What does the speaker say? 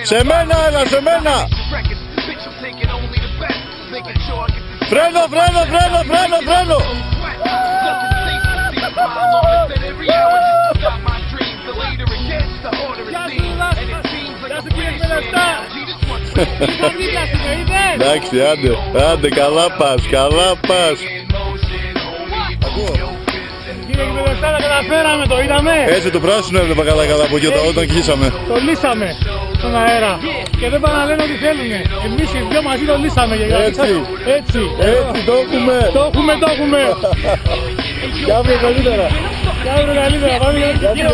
Σε μένα, έλα, σε μένα. Φρένο, φρένο, φρένο, φρένο, φρένο. Εντάξει, άντε, καλά πας, καλά πας. Κύριε Κυπεδευτά, τα καταφέραμε, το είδαμε. Έτσι το πράσινο έβλεπα καλά από εκεί όταν αρχίσαμε. Το λύσαμε στον αέρα και δεν πάνε να λένε ό,τι θέλουνε. Εμείς οι δυο μαζί το λύσαμε. Έτσι, το έχουμε. Το έχουμε. Κι αύριο καλύτερα. Πάμε για το